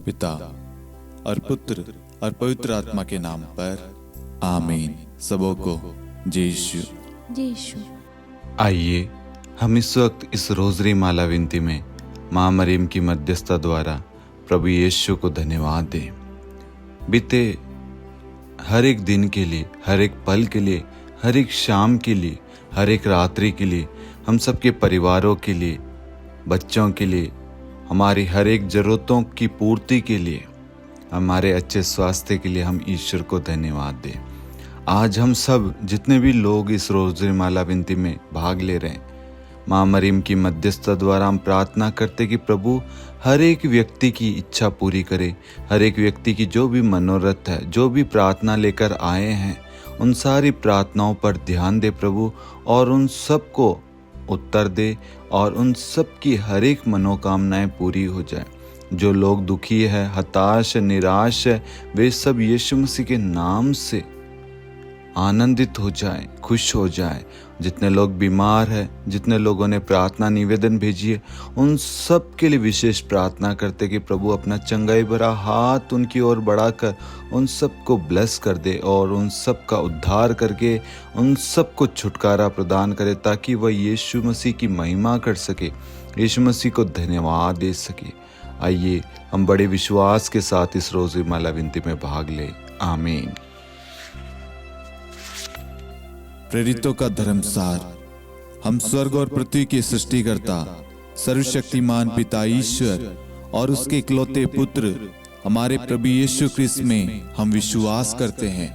पिता और पुत्र और पवित्र आत्मा के नाम पर आमीन। सबों को जय यीशु। आइए हम इस वक्त इस रोजरी माला विनती में माँ मरियम की मध्यस्थता द्वारा प्रभु यीशु को धन्यवाद दें। बीते हर एक दिन के लिए, हर एक पल के लिए, हर एक शाम के लिए, हर एक रात्रि के लिए, हम सबके परिवारों के लिए, बच्चों के लिए, हमारी हर एक ज़रूरतों की पूर्ति के लिए, हमारे अच्छे स्वास्थ्य के लिए हम ईश्वर को धन्यवाद दें। आज हम सब जितने भी लोग इस रोज़री माला विनती में भाग ले रहे हैं, माँ मरियम की मध्यस्थता द्वारा हम प्रार्थना करते कि प्रभु हर एक व्यक्ति की इच्छा पूरी करे। हर एक व्यक्ति की जो भी मनोरथ है, जो भी प्रार्थना लेकर आए हैं, उन सारी प्रार्थनाओं पर ध्यान दे प्रभु, और उन सब को उत्तर दे और उन सब की हर एक मनोकामनाएं पूरी हो जाए। जो लोग दुखी है, हताश, निराश है, वे सब यीशु मसीह के नाम से आनंदित हो जाए, खुश हो जाए। जितने लोग बीमार हैं, जितने लोगों ने प्रार्थना निवेदन भेजी है, उन सब के लिए विशेष प्रार्थना करते कि प्रभु अपना चंगाई भरा हाथ उनकी ओर बढ़ाकर उन सब को ब्लेस कर दे और उन सब का उद्धार करके उन सब को छुटकारा प्रदान करे, ताकि वह यीशु मसीह की महिमा कर सके, यीशु मसीह को धन्यवाद दे सके। आइए हम बड़े विश्वास के साथ इस रोज़री माला विनती में भाग लें। आमीन। प्रेरितों का धर्मसार। हम स्वर्ग और पृथ्वी के सृष्टिकर्ता सर्वशक्तिमान पिता ईश्वर और उसके इकलौते पुत्र हमारे प्रभु यीशु ख्रिस्त में हम विश्वास करते हैं,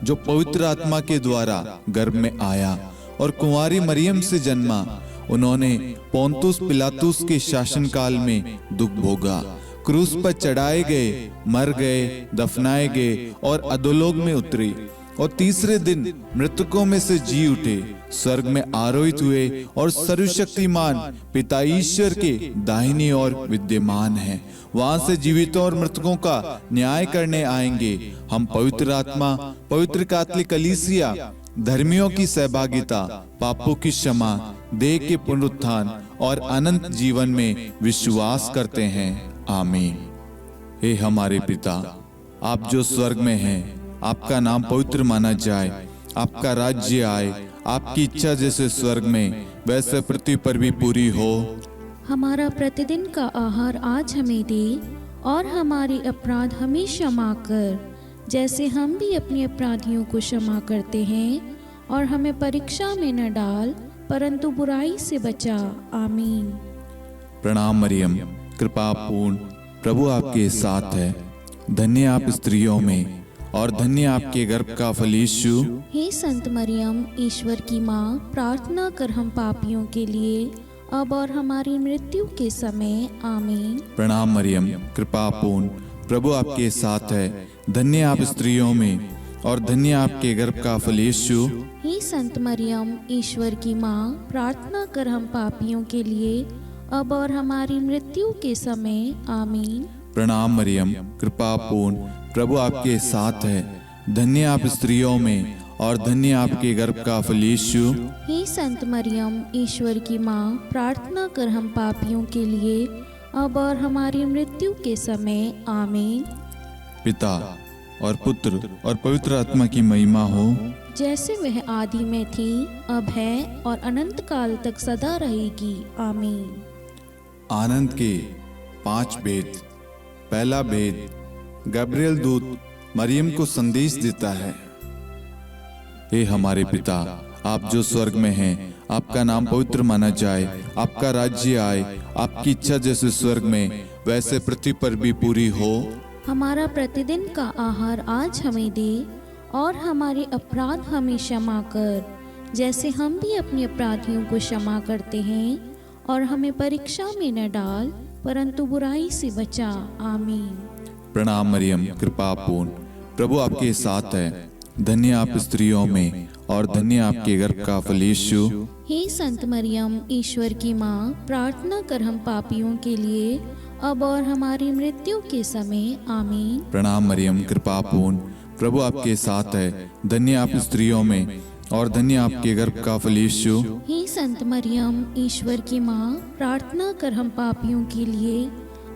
जो पवित्र आत्मा के द्वारा गर्भ में आया और कुंवारी मरियम से जन्मा। उन्होंने पोंतुस पिलातुस के शासनकाल में दुख भोगा, क्रूस पर चढ़ाए गए, मर गए, दफनाए गए और अधोलोक में उतरे और तीसरे दिन मृतकों में से जी उठे, स्वर्ग में आरोहित हुए और सर्वशक्तिमान पिता ईश्वर के दाहिनी ओर विद्यमान हैं। वहां से जीवितों और मृतकों का न्याय करने आएंगे। हम पवित्र आत्मा, पवित्र कैथोलिक कलीसिया, धर्मियों की सहभागिता, पापों की क्षमा, देह के पुनरुत्थान और अनंत जीवन में विश्वास करते हैं। आमीन। हे हमारे पिता, आप जो स्वर्ग में हैं, आपका नाम पवित्र माना जाए, आपका राज्य आए, आपकी इच्छा जैसे स्वर्ग में वैसे पृथ्वी पर भी पूरी हो। हमारा प्रतिदिन का आहार आज हमें दे और हमारे अपराध हमें क्षमा कर, जैसे हम भी अपने अपराधियों को क्षमा करते हैं, और हमें परीक्षा में न डाल परंतु बुराई से बचा। आमीन। प्रणाम मरियम, कृपा पूर्ण, प्रभु आपके साथ है। धन्य आप स्त्रियों में और धन्य आपके गर्भ का फल यीशु। हे संत मरियम, ईश्वर की माँ, प्रार्थना कर हम पापियों के लिए अब और हमारी मृत्यु के समय। आमीन। प्रणाम मरियम, कृपा पूर्ण, प्रभु आपके साथ है। धन्य आप स्त्रियों में और धन्य आपके गर्भ का फल यीशु। हे संत मरियम, ईश्वर की माँ, प्रार्थना कर हम पापियों के लिए अब और हमारी मृत्यु के समय। आमीन। प्रणाम मरियम, कृपा पूर्ण, प्रभु आपके साथ है। धन्य आप स्त्रियों में और धन्य आपके गर्भ का फल यीशु। हे संत मरियम, ईश्वर की माँ, प्रार्थना कर हम पापियों के लिए अब और हमारी मृत्यु के समय। आमीन। पिता और पुत्र और पवित्र आत्मा की महिमा हो, जैसे वह आदि में थी, अब है और अनंत काल तक सदा रहेगी। आमीन। आनंद के 5 भेद। पहला भेद, गब्रिएल दूत मरियम को संदेश देता है। हे हमारे पिता, आप जो स्वर्ग में हैं, आपका नाम पवित्र माना जाए, आपका राज्य आए, आपकी इच्छा जैसे स्वर्ग में वैसे पृथ्वी पर भी पूरी हो। हमारा प्रतिदिन का आहार आज हमें दे और हमारे अपराध हमें क्षमा कर, जैसे हम भी अपने अपराधियों को क्षमा करते हैं, और हमें परीक्षा में न डाल परंतु बुराई से बचा। आमीन। प्रणाम मरियम, कृपा पूर्ण, प्रभु आपके साथ है। धन्य आप स्त्रियों में और धन्य आपके गर्भ का फल यीशु। हे संत मरियम, ईश्वर की माँ, प्रार्थना कर हम पापियों के लिए अब और हमारी मृत्यु के समय। आमीन। प्रणाम मरियम, कृपा पूर्ण, प्रभु आपके साथ है। धन्य आप स्त्रियों में और धन्य आपके गर्भ का फल यीशु। हे संत मरियम, ईश्वर की माँ, प्रार्थना कर हम पापियों के लिए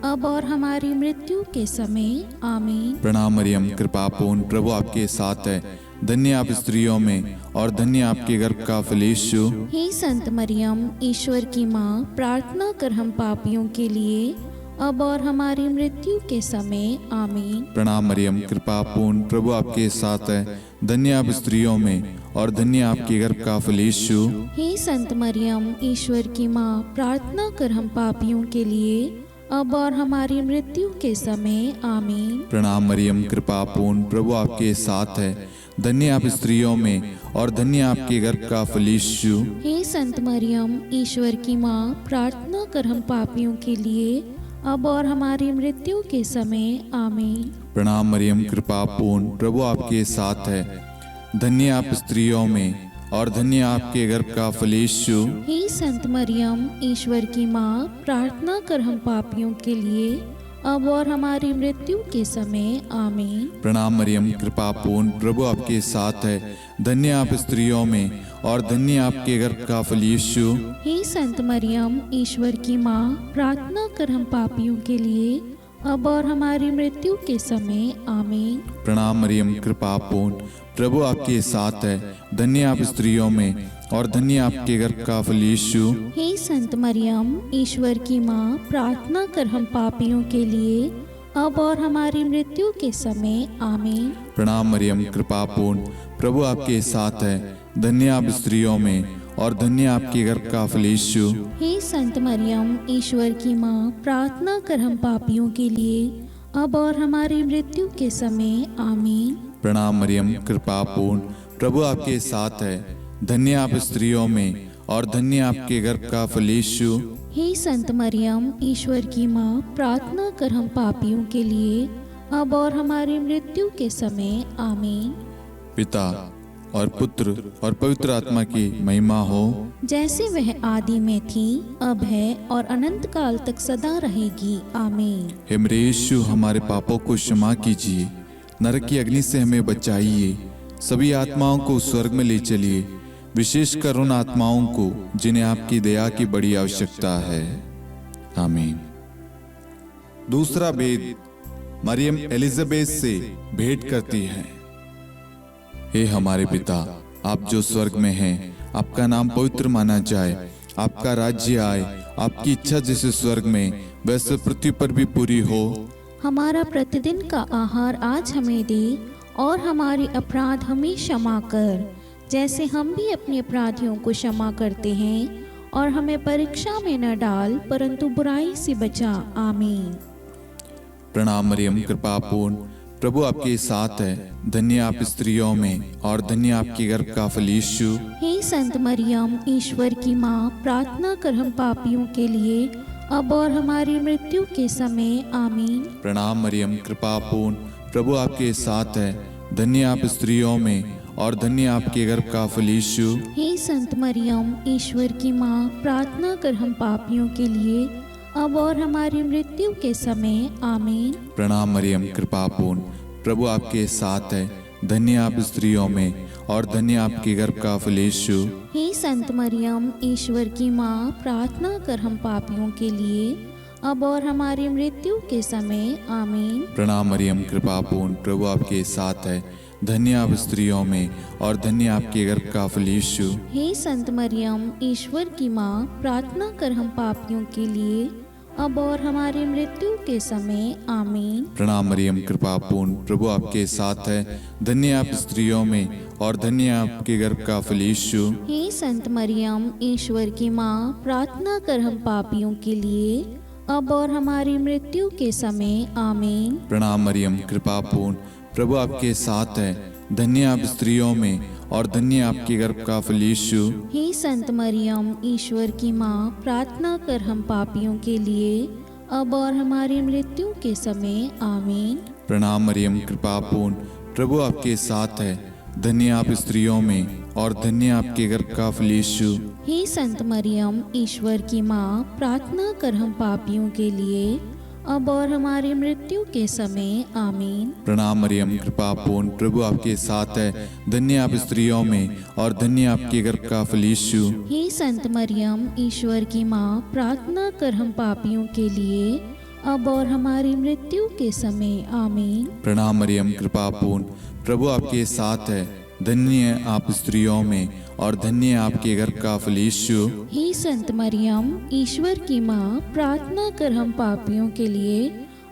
अब और हमारी मृत्यु के समय आमीन। प्रणाम मरियम, कृपा पूर्ण, प्रभु आपके साथ है। धन्य आप स्त्रियों में और धन्य आपके गर्भ का फल यीशु। हे संत मरियम, ईश्वर की माँ, प्रार्थना कर हम पापियों के लिए अब और हमारी मृत्यु के समय आमीन। प्रणाम मरियम, कृपा पूर्ण, प्रभु आपके साथ है। धन्य आप स्त्रियों में और धन्य आपके गर्भ का फल यीशु। हे संत मरियम, ईश्वर की माँ, प्रार्थना कर हम पापियों के लिए अब और हमारी मृत्यु के समय आमीन। प्रणाम मरियम, कृपा पूर्ण, प्रभु आपके साथ है। धन्य आप स्त्रियों में और धन्य आपके गर्भ का फल यीशु। हे संत मरियम, ईश्वर की माँ, प्रार्थना कर हम पापियों के लिए अब और हमारी मृत्यु के समय आमीन। प्रणाम मरियम, कृपा पूर्ण, प्रभु आपके साथ है। धन्य आप स्त्रियों में और धन्य आपके गर्भ का फल यीशु। हे संत मरियम, ईश्वर की माँ, प्रार्थना कर हम पापियों के लिए अब और हमारी मृत्यु के समय आमीन। प्रणाम मरियम, कृपा पूर्ण, प्रभु आपके साथ है। धन्य आप स्त्रियों में और धन्य आपके गर्भ का फल यीशु। हे संत मरियम, ईश्वर की माँ, प्रार्थना कर हम पापियों के लिए अब और हमारी मृत्यु के समय आमीन। प्रणाम मरियम, कृपा पूर्ण, प्रभु आपके साथ है। धन्य आप स्त्रियों में और धन्य आपके गर्भ का फल यीशु। हे संत मरियम, ईश्वर की माँ, प्रार्थना कर हम पापियों के लिए अब और हमारी मृत्यु के समय आमीन। प्रणाम मरियम, कृपा पूर्ण, प्रभु आपके साथ है। धन्य आप स्त्रियों में और धन्य आपके गर्भ का फल यीशु। हे संत मरियम, ईश्वर की माँ, प्रार्थना कर हम पापियों के लिए अब और हमारी मृत्यु के समय आमीन। प्रणाम मरियम, कृपा पूर्ण, प्रभु आपके साथ है। धन्य आप स्त्रियों में और धन्य आपके गर्भ का फल यीशु। हे संत मरियम, ईश्वर की माँ, प्रार्थना कर हम पापियों के लिए अब और हमारी मृत्यु के समय आमीन। पिता और पुत्र और पवित्र आत्मा की महिमा हो, जैसे वह आदि में थी, अब है और अनंत काल तक सदा रहेगी आमीन। हे मेरे यीशु, हमारे पापों को क्षमा कीजिए, नरक की अग्नि से हमें बचाइए, सभी आत्माओं को स्वर्ग में ले चलिए, विशेषकर उन आत्माओं को जिन्हें आपकी दया की बड़ी आवश्यकता है। आमीन। दूसरा भेद, मरियम एलिजाबेथ से भेंट करती है। हे हमारे पिता, आप जो स्वर्ग में हैं, आपका नाम पवित्र माना जाए, आपका राज्य आए, आपकी इच्छा जैसे स्वर्ग में वैसे पृथ्वी पर भी पूरी हो। हमारा प्रतिदिन का आहार आज हमें दे और हमारे अपराध हमें क्षमा कर, जैसे हम भी अपने अपराधियों को क्षमा करते हैं, और हमें परीक्षा में न डाल परंतु बुराई से बचा आमीन। प्रणाम मरियम, कृपा पूर्ण, प्रभु आपके साथ है। धन्य आप स्त्रियों में और धन्य आपके गर्भ का फल यीशु। हे संत मरियम, ईश्वर की माँ, प्रार्थना कर हम पापियों के लिए अब और हमारी मृत्यु के समय आमीन। प्रणाम मरियम, कृपा पूर्ण, प्रभु आपके साथ है। धन्य आप स्त्रियों में और धन्य आपके गर्भ का फल यीशु। हे संत मरियम, ईश्वर की माँ, प्रार्थना कर हम पापियों के लिए अब और हमारी मृत्यु के समय आमीन। प्रणाम मरियम, कृपा पूर्ण, प्रभु आपके साथ है। धन्य आप स्त्रियों में और धन्य आपके गर्भ का फल यीशु। हे संत मरियम, ईश्वर की माँ, प्रार्थना कर हम पापियों के लिए अब और हमारी मृत्यु के समय आमीन। प्रणाम मरियम, कृपा पूर्ण, प्रभु आपके साथ है। धन्य आप स्त्रियों में और धन्य आपके गर्भ का फल यीशु। हे संत मरियम, ईश्वर की माँ, प्रार्थना कर हम पापियों के लिए अब और हमारी मृत्यु के समय आमीन। प्रणाम मरियम, कृपा पूर्ण, प्रभु आपके साथ है। धन्य आप स्त्रियों में और धन्य आपके गर्भ का फल यीशु। हे संत मरियम, ईश्वर की माँ, प्रार्थना कर हम पापियों के लिए अब और हमारी मृत्यु के समय आमीन। प्रणाम मरियम, कृपा पूर्ण, प्रभु आपके साथ है। धन्य आप स्त्रियों में और धन्य आपके गर्भ का फल यीशु। हे संत मरियम, ईश्वर की माँ, प्रार्थना कर हम पापियों के लिए अब और हमारी मृत्यु के समय आमीन। प्रणाम मरियम, कृपा पूर्ण, प्रभु आपके साथ है। धन्य आप स्त्रियों में और धन्य आपके गर्भ का फल यीशु। हे संत मरियम, ईश्वर की माँ, प्रार्थना कर हम पापियों के लिए अब और हमारी मृत्यु के समय आमीन। प्रणाम मरियम, कृपा पूर्ण, प्रभु आपके साथ है। धन्य आप स्त्रियों में और धन्य आपके गर्भ का फल यीशु। हे संत मरियम, ईश्वर की माँ, प्रार्थना कर हम पापियों के लिए अब और हमारी मृत्यु के समय आमीन। प्रणाम मरियम, कृपा पूर्ण, प्रभु आपके साथ है। धन्य आप स्त्रियों में और धन्य आपके गर्भ का फल यीशु। हे संत मरियम, ईश्वर की माँ, प्रार्थना कर हम पापियों के लिए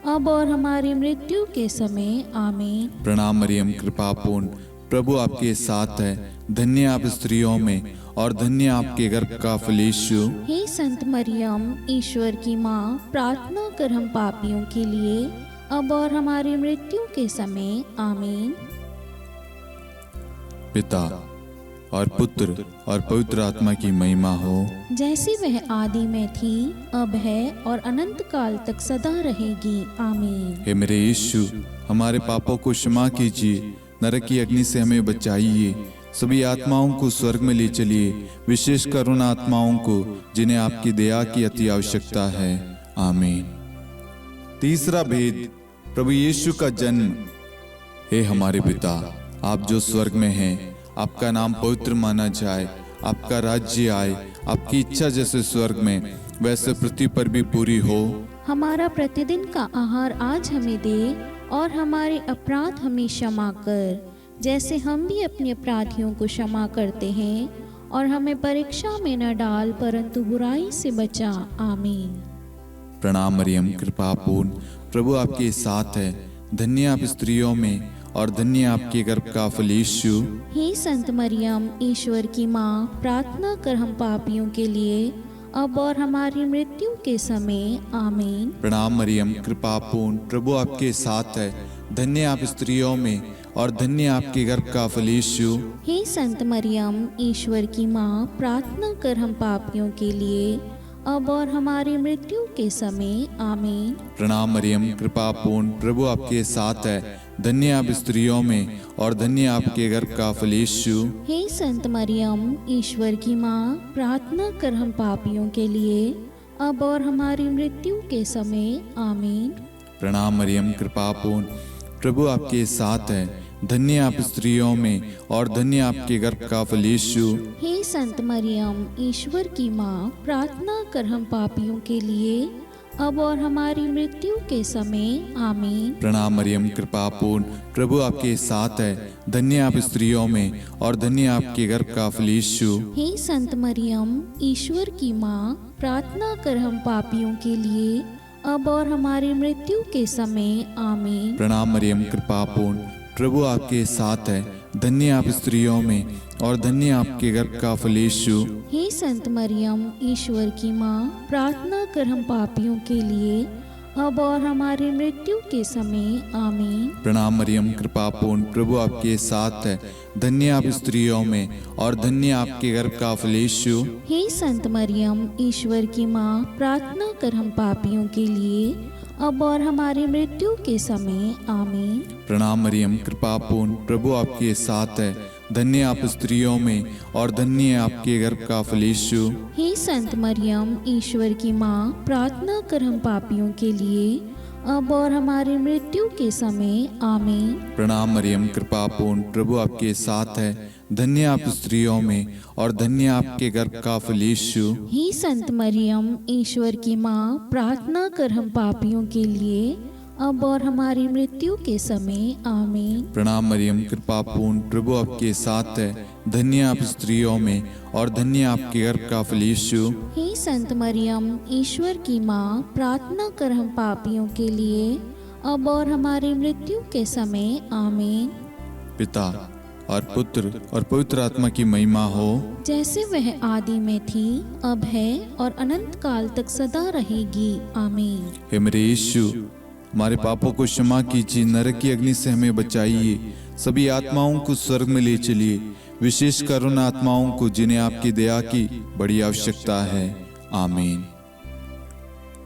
अब और हमारी मृत्यु के समय आमीन। प्रणाम मरियम, कृपा पूर्ण, प्रभु आपके साथ है। धन्य आप स्त्रियों में और धन्य आपके गर्भ का फल यीशु। हे संत मरियम, ईश्वर की माँ, प्रार्थना कर हम पापियों के लिए अब और हमारी मृत्यु के समय आमीन। पिता और पुत्र और पवित्र आत्मा की महिमा हो, जैसे वह आदि में थी, अब है और अनंत काल तक सदा रहेगी आमीन। हे मेरे यीशु, हमारे पापों को क्षमा कीजिए, नरक की अग्नि से हमें बचाइए, सभी आत्माओं को स्वर्ग में ले चलिए, विशेषकर उन आत्माओं को जिन्हें आपकी दया की अति आवश्यकता है। आमीन। तीसरा भेद, प्रभु यीशु का जन्म। हे हमारे पिता, आप जो स्वर्ग में हैं, आपका नाम पवित्र माना जाए, आपका राज्य आए, आपकी इच्छा जैसे स्वर्ग में वैसे पृथ्वी पर भी पूरी हो। हमारा प्रतिदिन का आहार आज हमें दे और हमारे अपराध हमें क्षमा कर, जैसे हम भी अपने अपराधियों को क्षमा करते हैं, और हमें परीक्षा में न डाल परंतु बुराई से बचा। आमीन। प्रणाम मरियम, कृपा पूर्ण, प्रभु आपके साथ है। धन्य आप स्त्रियों में और धन्य आपके गर्भ का फल यीशु। हे संत मरियम, ईश्वर की माँ, प्रार्थना कर हम पापियों के लिए अब और हमारी मृत्यु के समय आमीन। प्रणाम मरियम, कृपा पूर्ण, प्रभु आपके साथ है। धन्य आप स्त्रियों में और धन्य आपके गर्भ का फल यीशु। हे संत मरियम, ईश्वर की माँ, प्रार्थना कर हम पापियों के लिए अब और हमारी मृत्यु के समय आमीन। प्रणाम मरियम, कृपा पूर्ण, प्रभु आपके साथ है। धन्य आप स्त्रियों में और धन्य आपके गर्भ का फल यीशु। हे संत मरियम, ईश्वर की माँ, प्रार्थना कर हम पापियों के लिए अब और हमारी मृत्यु के समय आमीन। प्रणाम मरियम, कृपा पूर्ण, प्रभु आपके साथ है। धन्य आप स्त्रियों में और धन्य आपके गर्भ का फल यीशु। हे संत मरियम, ईश्वर की माँ, प्रार्थना कर हम पापियों के लिए अब और हमारी मृत्यु के समय आमीन। प्रणाम मरियम, कृपा पूर्ण, प्रभु आपके साथ है। धन्य आप स्त्रियों में और धन्य आपके गर्भ का फल यीशु। हे संत मरियम, ईश्वर की माँ, प्रार्थना कर हम पापियों के लिए अब और हमारी मृत्यु के समय आमीन। प्रणाम मरियम, कृपा पूर्ण, प्रभु आपके साथ है। धन्य आप स्त्रियों में और धन्य आपके गर्भ का फल यीशु। हे संत मरियम, ईश्वर की माँ, प्रार्थना कर हम पापियों के लिए अब और हमारी मृत्यु के समय आमीन। प्रणाम मरियम, कृपा पूर्ण, प्रभु आपके साथ है। धन्य आप स्त्रियों में और धन्य आपके गर्भ का फल यीशु। हे संत मरियम, ईश्वर की माँ, प्रार्थना कर हम पापियों के लिए अब और हमारी मृत्यु के समय आमीन। प्रणाम मरियम, कृपा पूर्ण, प्रभु आपके साथ है। धन्य आप स्त्रियों में और धन्य आपके गर्भ का फल यीशु। हे संत मरियम, ईश्वर की माँ, प्रार्थना कर हम पापियों के लिए अब और हमारी मृत्यु के समय आमीन। प्रणाम मरियम, कृपा पूर्ण, प्रभु आपके साथ है। धन्य आप स्त्रियों में और धन्य आपके गर्भ का फल यीशु। हे संत मरियम, ईश्वर की माँ, प्रार्थना कर हम पापियों के लिए अब और हमारी मृत्यु के समय आमीन। प्रणाम मरियम, कृपा पूर्ण, प्रभु आपके साथ है। धन्य आप स्त्रियों में और धन्य आपके गर्भ का फल यीशु। हे संत मरियम, ईश्वर की माँ, प्रार्थना कर हम पापियों के लिए अब और हमारी मृत्यु के समय आमीन। पिता और पुत्र और पवित्र आत्मा की महिमा हो, जैसे वह आदि में थी, अब है और अनंत काल तक सदा रहेगी आमीन। हे मेरे यीशु, हमारे पापों को क्षमा कीजिए, नरक की अग्नि से हमें बचाइए, सभी आत्माओं को स्वर्ग में ले चलिए, विशेषकर उन आत्माओं को जिन्हें आपकी दया की बड़ी आवश्यकता है। आमीन।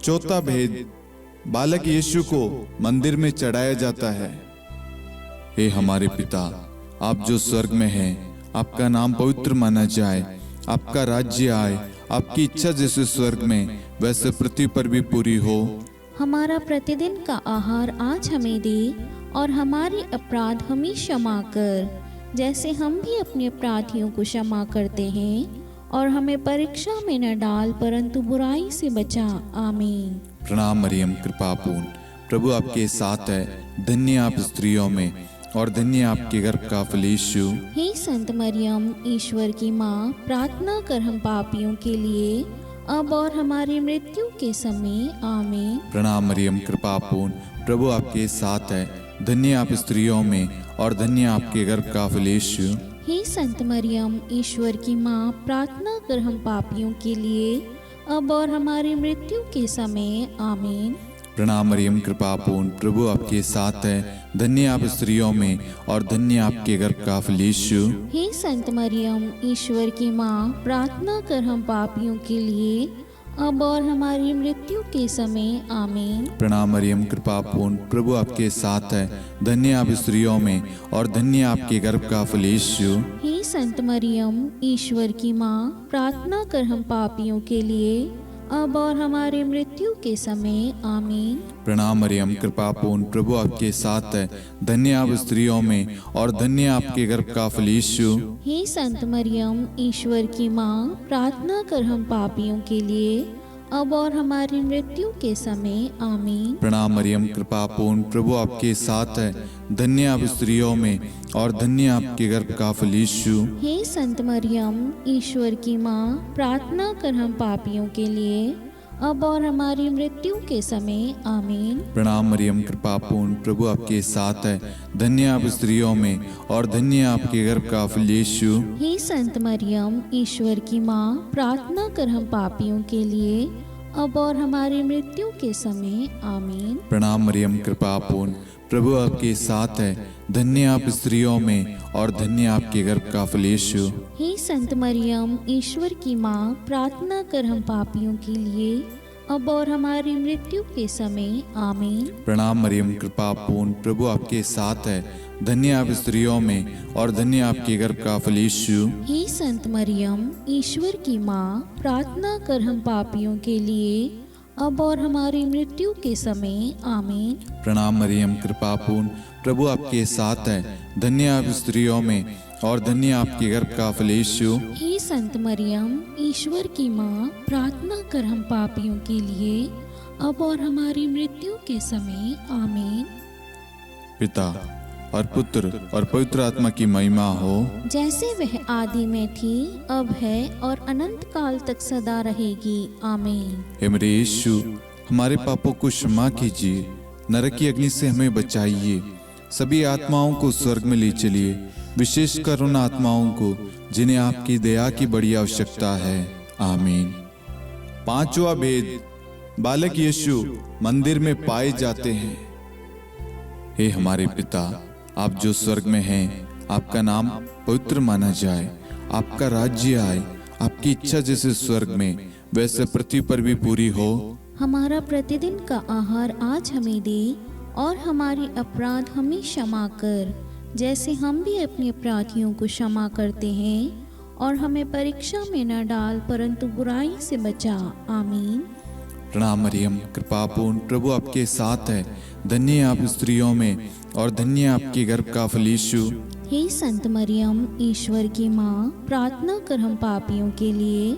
चौथा भेद, बालक यीशु को मंदिर में चढ़ाया जाता है। हे हमारे पिता, आप जो स्वर्ग में हैं, आपका नाम पवित्र माना जाए, आपका राज्य आए, आपकी इच्छा जैसे स्वर्ग में वैसे पृथ्वी पर भी पूरी हो। हमारा प्रतिदिन का आहार आज हमें दे और हमारे अपराध हमें क्षमा कर, जैसे हम भी अपने अपराधियों को क्षमा करते हैं, और हमें परीक्षा में न डाल परंतु बुराई से बचा। आमीन। प्रणाम मरियम कृपापूर्ण, प्रभु आपके साथ है, धन्य आप स्त्रियों में और धन्य आपके गर्भ का फल यीशु। हे संत मरियम, ईश्वर की माँ, प्रार्थना कर हम पापियों के लिए अब और हमारी मृत्यु के समय आमीन। प्रणाम मरियम कृपापूर्ण, प्रभु आपके साथ है, धन्य आप स्त्रियों में और धन्य आपके गर्भ का फल यीशु। हे संत मरियम, ईश्वर की माँ, प्रार्थना कर हम पापियों के लिए अब और हमारी मृत्यु के समय आमीन। प्रणाम मरियम कृपापूर्ण, प्रभु आपके साथ है, धन्य आप स्त्रियों में और धन्य आपके गर्भ का फल यीशु। हे संत मरियम, ईश्वर की माँ, प्रार्थना कर हम पापियों के लिए अब और हमारी मृत्यु के समय आमीन। प्रणाम मरियम कृपापूर्ण, प्रभु आपके साथ है, धन्य आप स्त्रियों में और धन्य आपके गर्भ का फल यीशु। हे संत मरियम, ईश्वर की माँ, प्रार्थना कर हम पापियों के लिए अब और हमारी मृत्यु के समय आमीन। प्रणाम मरियम कृपापूर्ण, प्रभु आपके साथ है, धन्य आप स्त्रियों में और धन्य आपके गर्भ का फल यीशु। हे संत मरियम, ईश्वर की माँ, प्रार्थना कर हम पापियों के लिए अब और हमारी मृत्यु के समय आमीन। प्रणाम मरियम कृपापूर्ण, प्रभु आपके साथ है, धन्य आप स्त्रियों में और धन्य आपके गर्भ का फल यीशु। हे संत मरियम, ईश्वर की माँ, प्रार्थना कर हम पापियों के लिए अब और हमारी मृत्यु के समय आमीन। प्रणाम मरियम कृपापूर्ण, प्रभु आपके साथ है, धन्य आप स्त्रियों में और धन्य आपके गर्भ का फल यीशु। हे संत मरियम, ईश्वर की माँ, प्रार्थना कर हम पापियों के लिए अब और हमारी मृत्यु के समय आमीन। प्रणाम मरियम कृपापूर्ण, प्रभु आपके साथ है, धन्य आप स्त्रियों में और धन्य आपके गर्भ का फल यीशु। हे संत मरियम, ईश्वर की माँ, प्रार्थना कर हम पापियों के लिए अब और हमारी मृत्यु के समय आमीन। प्रणाम मरियम कृपापूर्ण, प्रभु आपके साथ है, धन्य आप स्त्रियों में और धन्य आपके गर्भ का फल यीशु। हे संत मरियम, ईश्वर की माँ, प्रार्थना कर हम पापियों के लिए अब और हमारी मृत्यु के समय आमीन। प्रणाम मरियम कृपापूर्ण, प्रभु आपके साथ है, धन्य आप स्त्रियों में और धन्य आपके गर्भ का फल यीशु। हे संत मरियम, ईश्वर की माँ, प्रार्थना कर हम पापियों के लिए अब और हमारी मृत्यु के समय आमीन। पिता और पुत्र और पवित्र आत्मा की महिमा हो, जैसे वह आदि में थी, अब है और अनंत काल तक सदा रहेगी आमीन। हे मेरे यीशु, हमारे पापों को क्षमा कीजिए, नरक की अग्नि से हमें बचाइए, सभी आत्माओं को स्वर्ग में ले चलिए, विशेषकर उन आत्माओं को जिन्हें आपकी दया की बड़ी आवश्यकता है। आमीन। पांचवा भेद, बालक यीशु मंदिर में पाए जाते हैं। हे हमारे पिता, आप जो स्वर्ग में हैं, आपका नाम पवित्र माना जाए, आपका राज्य आए, आपकी इच्छा जैसे स्वर्ग में वैसे पृथ्वी पर भी पूरी हो। हमारा प्रतिदिन का आहार आज हमें दे और हमारे अपराध हमें क्षमा कर, जैसे हम भी अपने अपराधियों को क्षमा करते हैं, और हमें परीक्षा में न डाल परंतु बुराई से बचा। आमीन। प्रणाम मरियम कृपापूर्ण, प्रभु आपके साथ है, धन्य आप स्त्रियों में और धन्य आपके गर्भ का फल यीशु। हे संत मरियम, ईश्वर की माँ, प्रार्थना कर हम पापियों के लिए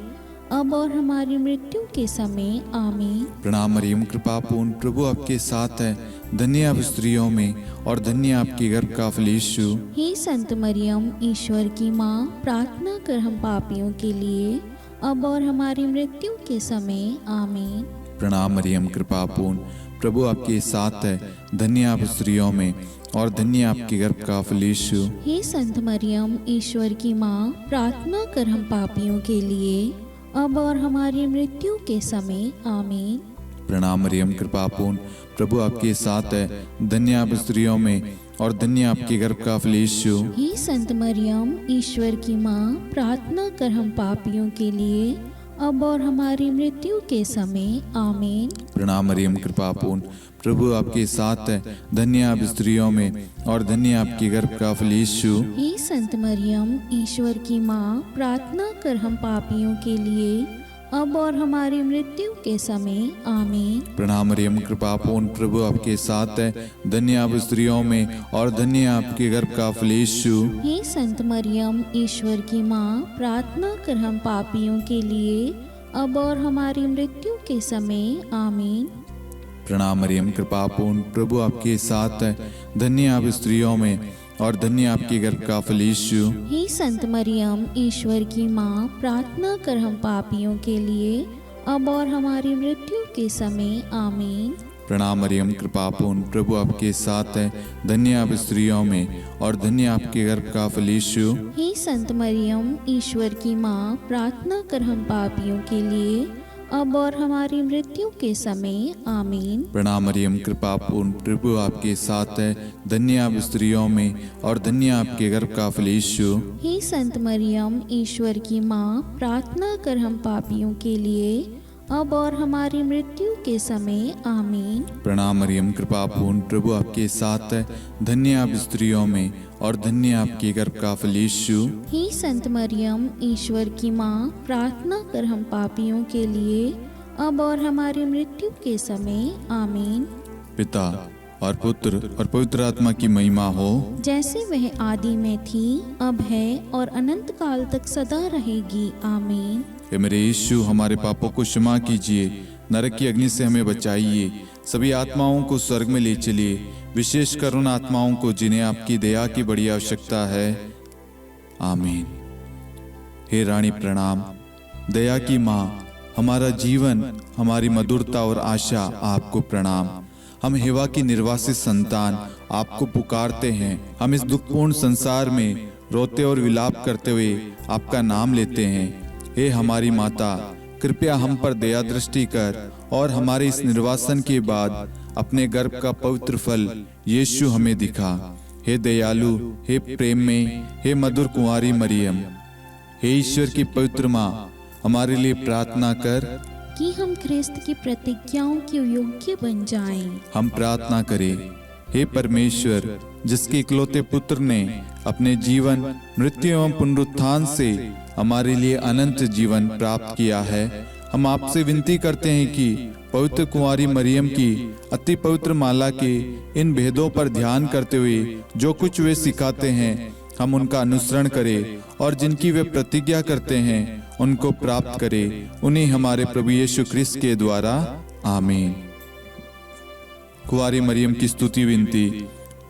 अब और हमारी मृत्यु के समय आमीन। प्रणाम मरियम कृपापूर्ण, प्रभु आपके साथ है, धन्य आप स्त्रियों में और धन्य आपके गर्भ का फल यीशु। हे संत मरियम, ईश्वर की माँ, प्रार्थना कर हम पापियों के लिए अब और हमारी मृत्यु के समय आमीन। प्रणाम मरियम कृपापूर्ण, प्रभु आपके साथ है, धन्य आप स्त्रियों में और धन्य आपके गर्भ का फल यीशु। हे संत मरियम, ईश्वर की माँ, प्रार्थना कर हम पापियों के लिए अब और हमारी मृत्यु के समय आमीन। प्रणाम मरियम कृपापूर्ण, प्रभु आपके साथ है, धन्य आप स्त्रियों में और धन्य आपके गर्भ का फल यीशु। हे संत मरियम, ईश्वर की माँ, प्रार्थना कर हम पापियों के लिए अब और हमारी मृत्यु के समय आमीन। प्रणाम मरियम कृपापूर्ण, प्रभु आपके साथ है, धन्य आप स्त्रियों में और धन्य आपके गर्भ का फल यीशु। हे संत मरियम, ईश्वर की माँ, प्रार्थना कर हम पापियों के लिए अब और हमारी मृत्यु के समय आमीन। प्रणाम मरियम कृपापूर्ण, प्रभु आपके साथ है, धन्य आप स्त्रियों में और धन्य आपके गर्भ का फल यीशु। हे संत मरियम, ईश्वर की माँ, प्रार्थना कर हम पापियों के लिए अब और हमारी मृत्यु के समय आमीन। प्रणाम मरियम, कृपा पूर्ण, प्रभु आपके साथ है। धन्य आप स्त्रियों में और धन्य आपके गर्भ का फल यीशु। हे संत मरियम, ईश्वर की माँ, प्रार्थना कर हम पापियों के लिए अब और हमारी मृत्यु के समय आमीन। प्रणाम मरियम, कृपा पूर्ण, प्रभु आपके साथ है। धन्य आप स्त्रियों में और धन्य आपके गर्भ का फल यीशु। हे संत मरियम, ईश्वर की माँ, प्रार्थना कर हम पापियों के लिए अब और हमारी मृत्यु के समय आमीन। प्रणाम मरियम, कृपा पूर्ण, प्रभु आपके साथ है। धन्य आप स्त्रियों में और धन्य आपके गर्भ का फल यीशु। हे संत मरियम, ईश्वर की माँ, प्रार्थना कर हम पापियों के लिए अब और हमारी मृत्यु के समय आमीन। प्रणाम मरियम, कृपा पूर्ण, प्रभु आपके साथ है। धन्य आप स्त्रियों में और धन्य आपके गर्भ का फल यीशु। हे संत मरियम, ईश्वर की माँ, प्रार्थना कर हम पापियों के लिए अब और हमारी मृत्यु के समय आमीन। पिता और पुत्र और पवित्र आत्मा की महिमा हो, जैसे वह आदि में थी, अब है और अनंत काल तक सदा रहेगी आमीन। हे मेरे यीशु, हमारे पापों को क्षमा कीजिए, नरक की अग्नि से हमें बचाइए, सभी आत्माओं को स्वर्ग में ले चलिए, विशेषकर उन आत्माओं को जिन्हें आपकी दया की बड़ी आवश्यकता है आमीन। हे रानी प्रणाम, दया की माँ, हमारा जीवन, हमारी मधुरता और आशा आपको प्रणाम। हम हेवा की निर्वासित संतान आपको पुकारते हैं। हम इस दुखपूर्ण संसार में रोते और विलाप करते हुए आपका नाम लेते हैं। हे हमारी माता, कृपया हम पर दया दृष्टि कर और हमारे इस निर्वासन के बाद अपने गर्भ का पवित्र फल यीशु हमें दिखा। हे दयालु, हे प्रेम में, हे मधुर कुंवारी मरियम, हे ईश्वर की पवित्र माँ, हमारे लिए प्रार्थना कर कि हम ख्रिस्त की प्रतिज्ञाओं के योग्य बन जाएं। हम प्रार्थना करें। हे परमेश्वर, जिसके इकलौते पुत्र ने अपने जीवन, मृत्यु एवं पुनरुत्थान से हमारे लिए अनंत जीवन प्राप्त किया है, हम आपसे विनती करते हैं कि पवित्र कुंवारी मरियम की अति पवित्र माला के इन भेदों पर ध्यान करते हुए जो कुछ वे सिखाते हैं, हम उनका अनुसरण करें और जिनकी वे प्रतिज्ञा करते हैं उनको प्राप्त करें। उन्हीं हमारे प्रभु यीशु ख्रिस्त के द्वारा आमीन। कुंवारी मरियम की स्तुति विनती।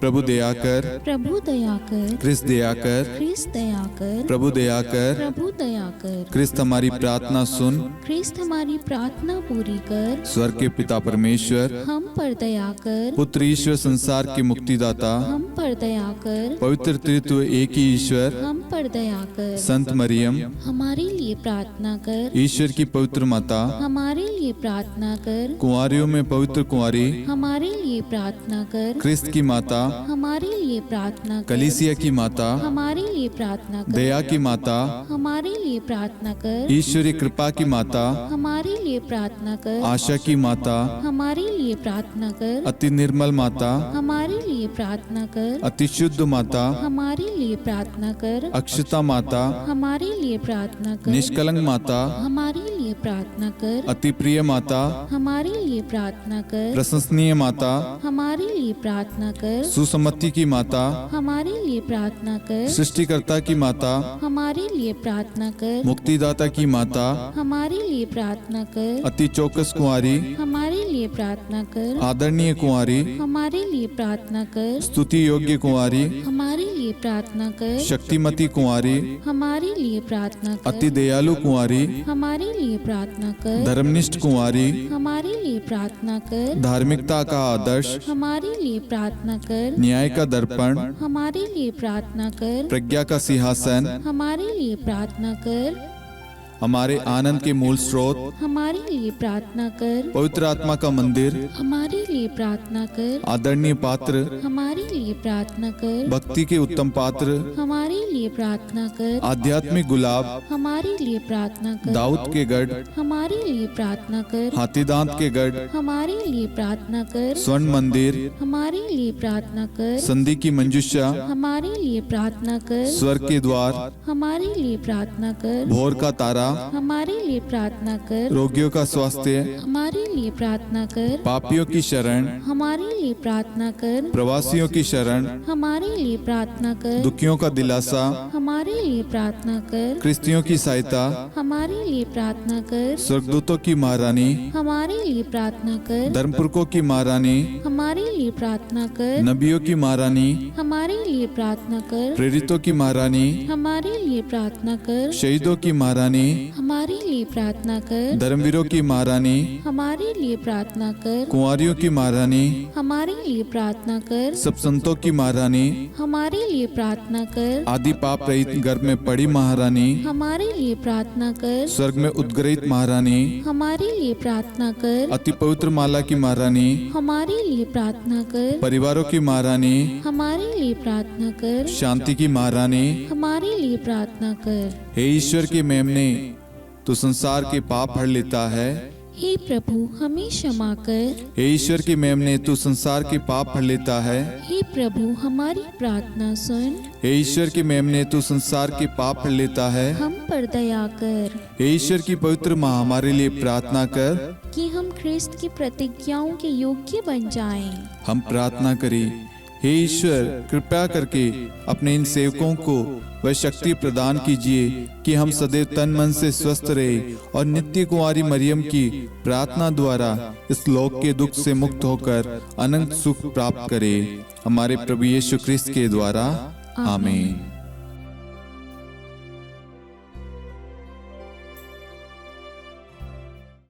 प्रभु दया कर, प्रभु दया कर, ख्रिस्त दया कर, ख्रिस्त दया कर, प्रभु दया कर, प्रभु दया कर, ख्रिस्त हमारी प्रार्थना सुन। ख्रिस्त हमारी प्रार्थना पूरी कर, स्वर्ग के पिता परमेश्वर, हम पर दया कर, पुत्र ईश्वर संसार के मुक्तिदाता, हम पर दया कर, पवित्र त्रित्व एक ही ईश्वर, हम पर दया कर, संत मरियम, हमारे लिए प्रार्थना कर, ईश्वर की पवित्र माता, हमारे लिए प्रार्थना कर, कुंवारियों में पवित्र कुंवारी, हमारे लिए प्रार्थना कर, ख्रिस्त की माता, हमारे लिए प्रार्थना कर, कलीसिया की माता, हमारे लिए प्रार्थना कर, दया की माता, हमारे लिए प्रार्थना कर, ईश्वरी कृपा की माता, हमारे लिए प्रार्थना कर, आशा की माता, हमारे लिए प्रार्थना कर, अति निर्मल माता, हमारे लिए प्रार्थना कर, अति शुद्ध माता, हमारे लिए प्रार्थना कर, अक्षता माता, हमारे लिए प्रार्थना कर, निष्कलंक माता, हमारे लिए प्रार्थना कर, अति प्रिय माता, हमारे लिए प्रार्थना कर, प्रशंसनीय माता, हमारे लिए प्रार्थना कर, सुसम्मति की माता, हमारे लिए प्रार्थना कर, सृष्टिकर्ता की माता, हमारे लिए प्रार्थना कर, मुक्तिदाता की माता, हमारे लिए प्रार्थना कर, अति चौकस कुंवारी, हमारे लिए प्रार्थना कर, आदरणीय कुंवारी, हमारे लिए प्रार्थना कर, स्तुति योग्य कुंवारी, हमारे लिए प्रार्थना कर, शक्तिमती कुंवारी, हमारे लिए प्रार्थना कर, अति दयालु कुंवारी, हमारे लिए प्रार्थना कर, धर्मनिष्ठ कुंवारी, हमारे लिए प्रार्थना कर, धार्मिकता का आदर्श, हमारे लिए प्रार्थना कर, न्याय का दर्पण, हमारे लिए प्रार्थना कर, प्रज्ञा का सिंहासन, हमारे लिए प्रार्थना कर, हमारे आनंद के मूल स्रोत, हमारे लिए प्रार्थना कर, पवित्र आत्मा का मंदिर, हमारे लिए प्रार्थना कर, आदरणीय पात्र, हमारे लिए प्रार्थना कर, भक्ति के उत्तम पात्र, हमारे लिए प्रार्थना कर, आध्यात्मिक गुलाब, हमारे लिए प्रार्थना कर, दाऊद के गढ़, हमारे लिए प्रार्थना कर, हाथीदांत के गढ़, हमारे लिए प्रार्थना कर, स्वर्ण मंदिर, हमारे लिए प्रार्थना कर, संधि की मंजुषा, हमारे लिए प्रार्थना कर, स्वर्ग के द्वार, हमारे लिए प्रार्थना कर, भोर का तारा, हमारे लिए प्रार्थना कर। रोगियों का स्वास्थ्य, हमारे लिए प्रार्थना कर। पापियों की शरण, हमारे लिए प्रार्थना कर। प्रवासियों की शरण, हमारे लिए प्रार्थना कर। दुखियों का दिलासा, हमारे लिए प्रार्थना कर। क्रिस्तियों की सहायता, हमारे लिए प्रार्थना कर। स्वर्गदूतों की महारानी, हमारे लिए प्रार्थना कर। धर्मपुरखों की महारानी, हमारे लिए प्रार्थना कर। नबियों की महारानी, हमारे लिए प्रार्थना कर। प्रेरितों की महारानी, हमारे लिए प्रार्थना कर। शहीदों की महारानी, हमारे लिए प्रार्थना कर। धर्मवीरों की महारानी, हमारे लिए प्रार्थना कर। कुंवारियों की महारानी, हमारे लिए प्रार्थना कर। सब संतों की महारानी, हमारे लिए प्रार्थना कर। आदि पाप रहित गर्भ में पड़ी महारानी, हमारे लिए प्रार्थना कर। स्वर्ग में उद्ग्रहित महारानी, हमारे लिए प्रार्थना कर। अति पवित्र माला की महारानी, हमारे लिए प्रार्थना कर। परिवारों की महारानी, हमारे लिए प्रार्थना कर। शांति की महारानी, हमारे लिए प्रार्थना कर। हे ईश्वर के मेमने, तू संसार के पाप हर लेता है। हे प्रभु हमें क्षमा कर। हे ईश्वर की मेमने, तू संसार के पाप हर लेता है। हे प्रभु हमारी प्रार्थना सुन। हे ईश्वर की मेमने, तू संसार के पाप हर लेता है। हम पर दया कर हे ईश्वर की पवित्र माँ, हमारे लिए प्रार्थना कर। कि हम ख्रिस्त की प्रतिज्ञाओं के योग्य बन जाएं। हम प्रार्थना करें। हे ईश्वर, कृपया करके अपने इन सेवकों को वह शक्ति प्रदान कीजिए कि हम सदैव तन मन से स्वस्थ रहे और नित्य कुंवारी मरियम की प्रार्थना द्वारा इस लोक के दुख से मुक्त होकर अनंत सुख प्राप्त करें। हमारे प्रभु यीशु ख्रिस्त के द्वारा, आमीन।